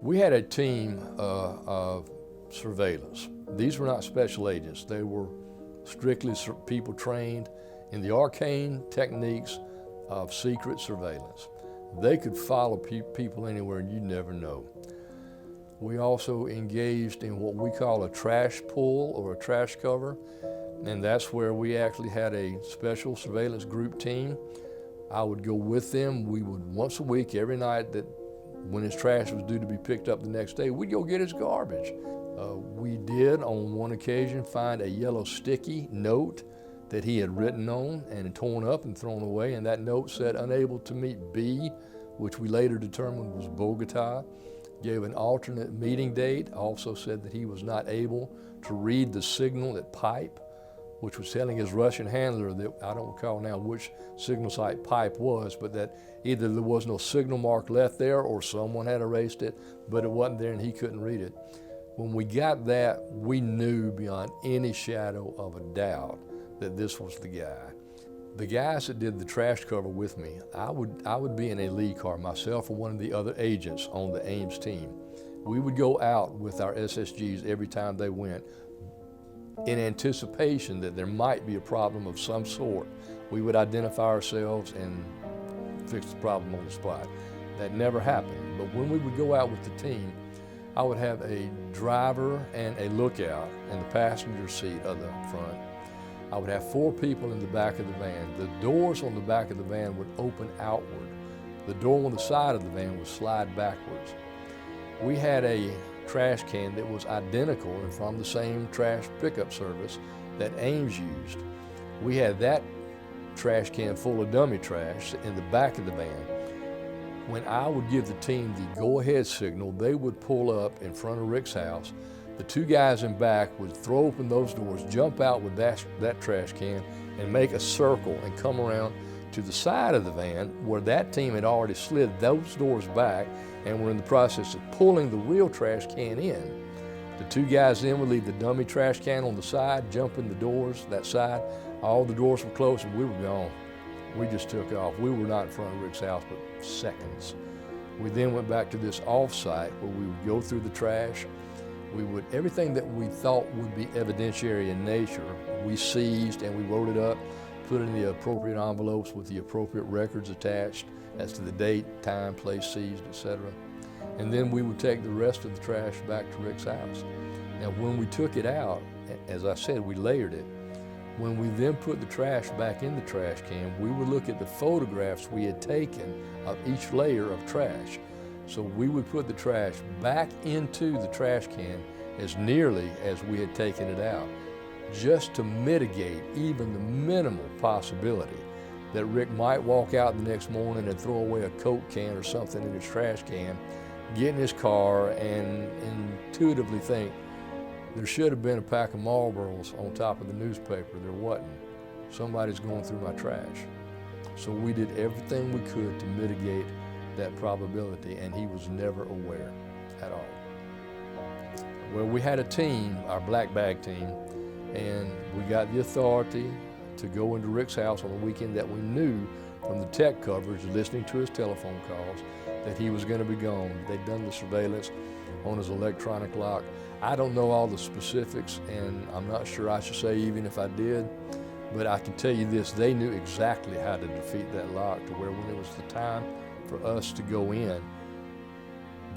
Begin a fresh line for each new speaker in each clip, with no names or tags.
We had a team of surveillance. These were not special agents. They were strictly people trained in the arcane techniques of secret surveillance. They could follow people anywhere and you'd never know. We also engaged in what we call a trash pull or a trash cover, and that's where we actually had a special surveillance group team. I would go with them. We would once a week, every night that when his trash was due to be picked up the next day, we'd go get his garbage. We did on one occasion find a yellow sticky note that he had written on and torn up and thrown away, and that note said unable to meet B, which we later determined was Bogota. Gave an alternate meeting date, also said that he was not able to read the signal at pipe, which was telling his Russian handler that, I don't recall now which signal site pipe was, but that either there was no signal mark left there or someone had erased it, but it wasn't there and he couldn't read it. When we got that, we knew beyond any shadow of a doubt that this was the guy. The guys that did the trash cover with me, I would be in a lead car, myself or one of the other agents on the Ames team. We would go out with our SSGs every time they went in anticipation that there might be a problem of some sort. We would identify ourselves and fix the problem on the spot. That never happened, but when we would go out with the team, I would have a driver and a lookout in the passenger seat of the front. I would have 4 people in the back of the van. The doors on the back of the van would open outward. The door on the side of the van would slide backwards. We had a trash can that was identical and from the same trash pickup service that Ames used. We had that trash can full of dummy trash in the back of the van. When I would give the team the go-ahead signal, they would pull up in front of Rick's house. The 2 guys in back would throw open those doors, jump out with that trash can, and make a circle and come around to the side of the van where that team had already slid those doors back and were in the process of pulling the real trash can in. The 2 guys then would leave the dummy trash can on the side, jump in the doors, that side. All the doors were closed and we were gone. We just took off. We were not in front of Rick's house, but seconds. We then went back to this off-site where we would go through the trash. Everything that we thought would be evidentiary in nature, we seized and we wrote it up, put it in the appropriate envelopes with the appropriate records attached as to the date, time, place seized, etc. And then we would take the rest of the trash back to Rick's house. Now when we took it out, as I said, we layered it. When we then put the trash back in the trash can, we would look at the photographs we had taken of each layer of trash. So we would put the trash back into the trash can as nearly as we had taken it out, just to mitigate even the minimal possibility that Rick might walk out the next morning and throw away a Coke can or something in his trash can, get in his car and intuitively think, there should have been a pack of Marlboros on top of the newspaper. There wasn't. Somebody's going through my trash. So we did everything we could to mitigate that probability, and he was never aware at all. Well, we had a team, our black bag team, and we got the authority to go into Rick's house on a weekend that we knew from the tech coverage, listening to his telephone calls, that he was going to be gone. They'd done the surveillance on his electronic lock. I don't know all the specifics, and I'm not sure I should say even if I did, but I can tell you this, they knew exactly how to defeat that lock to where when it was the time for us to go in,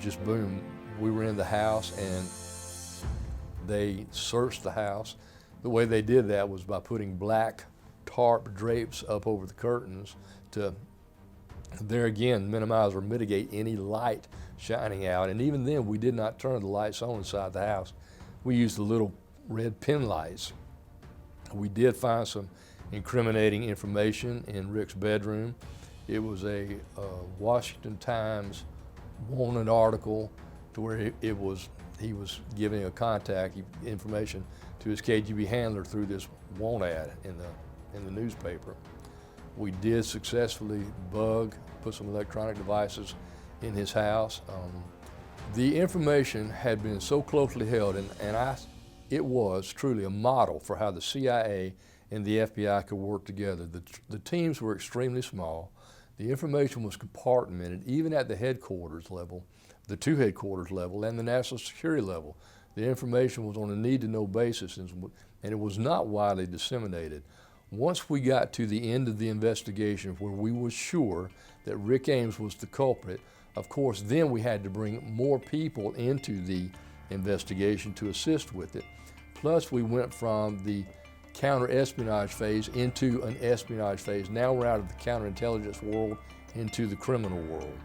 just boom, we were in the house and they searched the house. The way they did that was by putting black tarp drapes up over the curtains to, there again, minimize or mitigate any light shining out. And even then, we did not turn the lights on inside the house. We used the little red pin lights. We did find some incriminating information in Rick's bedroom. It was a Washington Times wanted article to where he was giving a contact information to his KGB handler through this want ad in the newspaper. We did successfully put some electronic devices in his house. The information had been so closely held, and it was truly a model for how the CIA and the FBI could work together. The teams were extremely small. The information was compartmented even at the headquarters level, the two headquarters level, and the national security level. The information was on a need-to-know basis, and it was not widely disseminated. Once we got to the end of the investigation where we were sure that Rick Ames was the culprit, of course, then we had to bring more people into the investigation to assist with it. Plus, we went from the counter-espionage phase into an espionage phase. Now we're out of the counterintelligence world into the criminal world.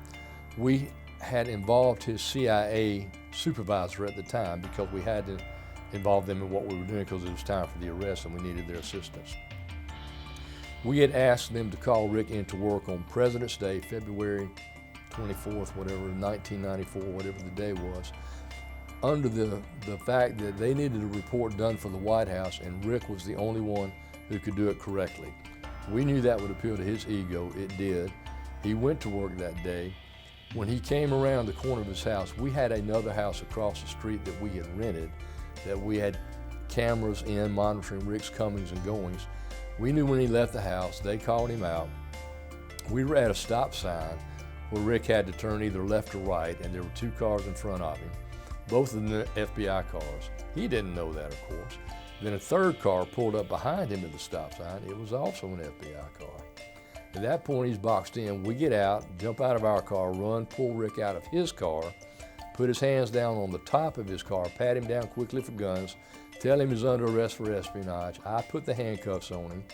We had involved his CIA supervisor at the time because we had to involve them in what we were doing because it was time for the arrest and we needed their assistance. We had asked them to call Rick into work on President's Day, February 24th, whatever, 1994, whatever the day was, under the fact that they needed a report done for the White House and Rick was the only one who could do it correctly. We knew that would appeal to his ego. It did. He went to work that day. When he came around the corner of his house, we had another house across the street that we had rented, that we had cameras in monitoring Rick's comings and goings. We knew when he left the house. They called him out. We were at a stop sign where Rick had to turn either left or right, and there were two cars in front of him, both of them FBI cars. He didn't know that, of course. Then a third car pulled up behind him at the stop sign. It was also an FBI car. At that point, he's boxed in. We get out, jump out of our car, run, pull Rick out of his car, put his hands down on the top of his car, pat him down quickly for guns, tell him he's under arrest for espionage. I put the handcuffs on him.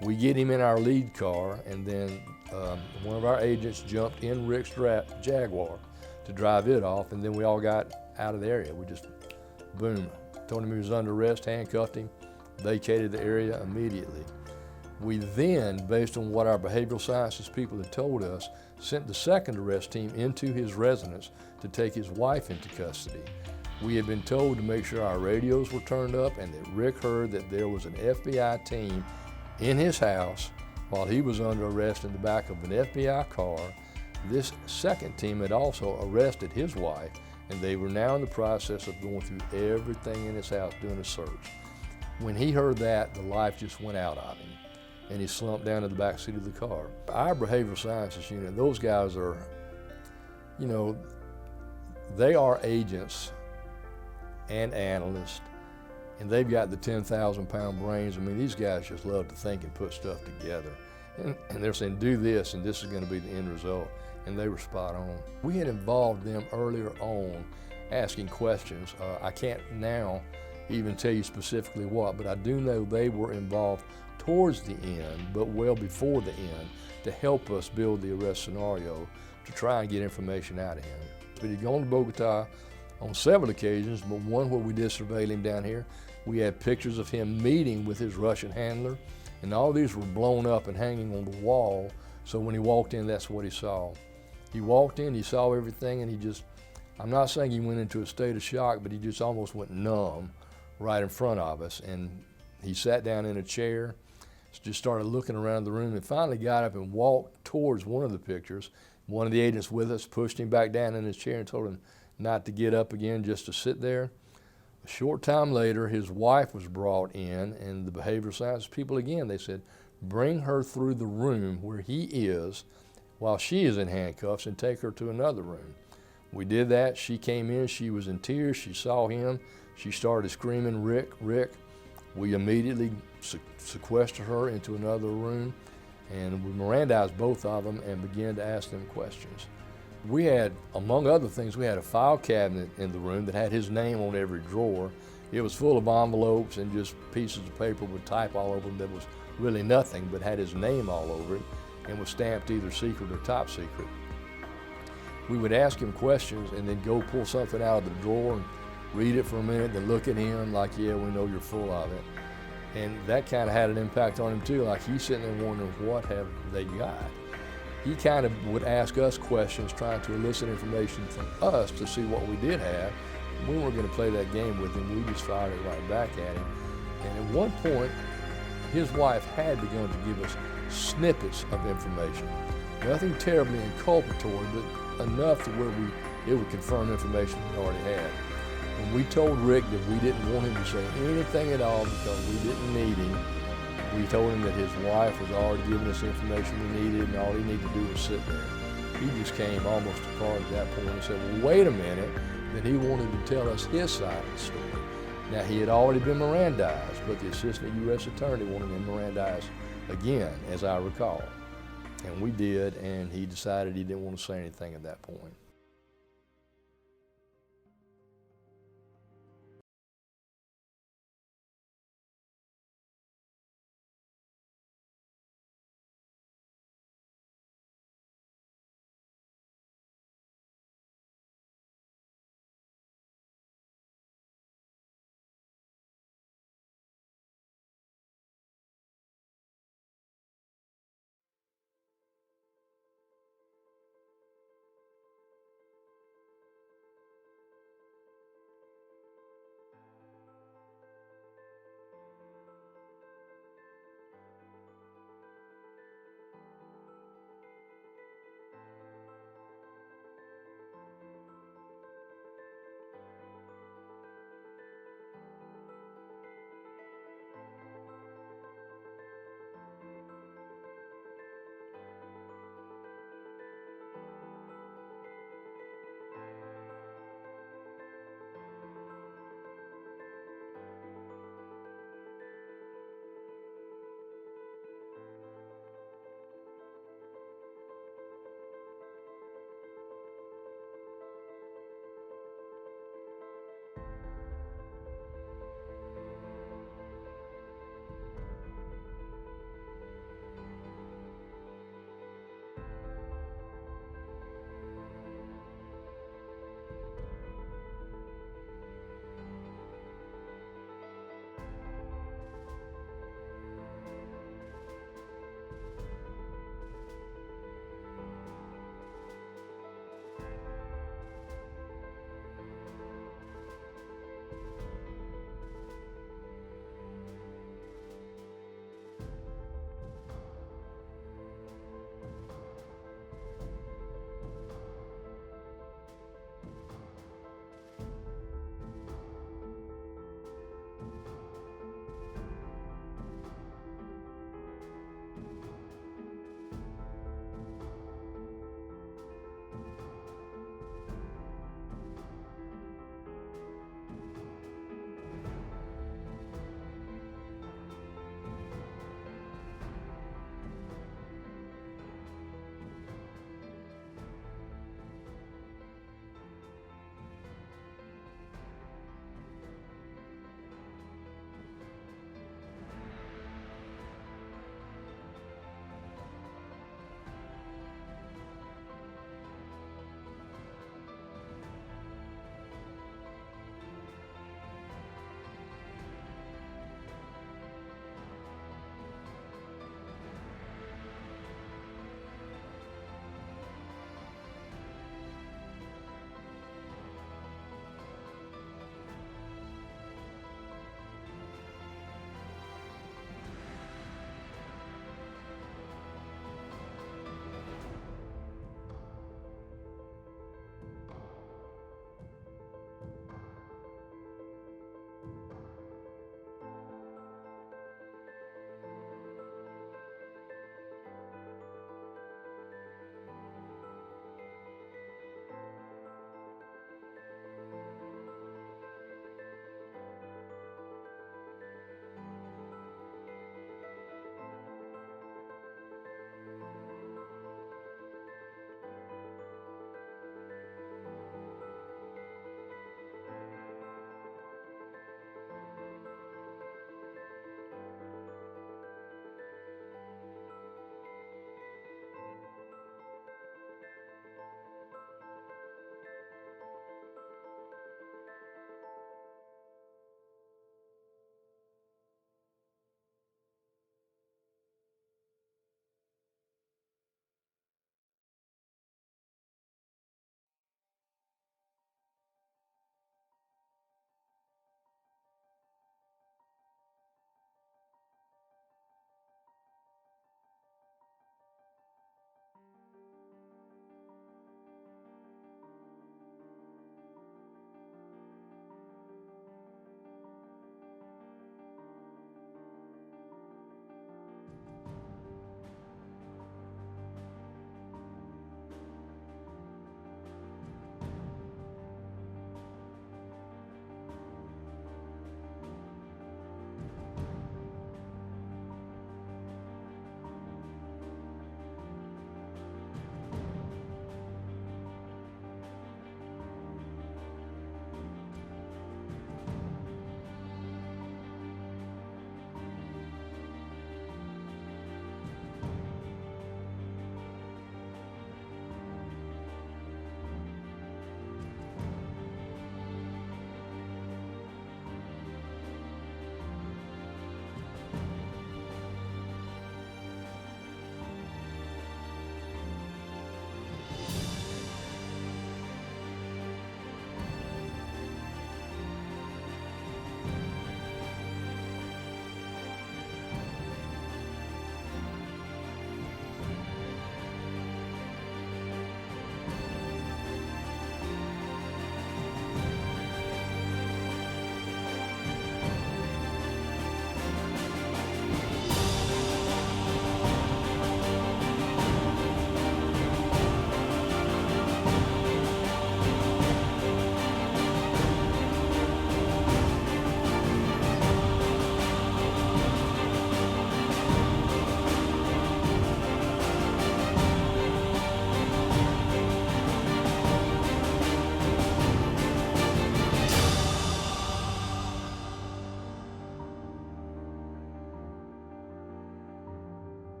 We get him in our lead car, and then one of our agents jumped in Rick's Jaguar to drive it off, and then we all got out of the area. We just, boom, told him he was under arrest, handcuffed him, vacated the area immediately. We then, based on what our behavioral sciences people had told us, sent the second arrest team into his residence to take his wife into custody. We had been told to make sure our radios were turned up and that Rick heard that there was an FBI team in his house while he was under arrest in the back of an FBI car. This second team had also arrested his wife, and they were now in the process of going through everything in his house doing a search. When he heard that, the life just went out of him, and he slumped down in the back seat of the car. Our behavioral sciences unit, those guys are, you know, they are agents and analysts, and they've got the 10,000-pound brains. I mean, these guys just love to think and put stuff together. And they're saying, do this, and this is going to be the end result. And they were spot on. We had involved them earlier on asking questions. I can't now even tell you specifically what, but I do know they were involved towards the end, but well before the end, to help us build the arrest scenario to try and get information out of him. But he'd gone to Bogota on several occasions, but one where we did surveil him down here, we had pictures of him meeting with his Russian handler, and all these were blown up and hanging on the wall, so when he walked in, that's what he saw. He walked in, he saw everything, and he just, I'm not saying he went into a state of shock, but he just almost went numb right in front of us, and he sat down in a chair, just started looking around the room, and finally got up and walked towards one of the pictures. One of the agents with us pushed him back down in his chair and told him not to get up again, just to sit there. A short time later, his wife was brought in, and the behavioral science people again, they said, bring her through the room where he is while she is in handcuffs and take her to another room. We did that. She came in, she was in tears, she saw him, she started screaming, Rick, Rick. We immediately sequestered her into another room, and we Mirandized both of them and began to ask them questions. We had, among other things, we had a file cabinet in the room that had his name on every drawer. It was full of envelopes and just pieces of paper with type all over them that was really nothing, but had his name all over it and was stamped either secret or top secret. We would ask him questions and then go pull something out of the drawer and read it for a minute, then look at him like, yeah, we know you're full of it. And that kind of had an impact on him too, like he's sitting there wondering, what have they got? He kind of would ask us questions, trying to elicit information from us to see what we did have. We weren't going to play that game with him. We just fired it right back at him. And at one point, his wife had begun to give us snippets of information. Nothing terribly inculpatory, but enough to where it would confirm information we already had. And we told Rick that we didn't want him to say anything at all because we didn't need him. We told him that his wife was already giving us the information we needed, and all he needed to do was sit there. He just came almost apart at that point and said, well, wait a minute. Then he wanted to tell us his side of the story. Now, he had already been Mirandized, but the assistant U.S. attorney wanted him Mirandized again, as I recall. And we did, and he decided he didn't want to say anything at that point.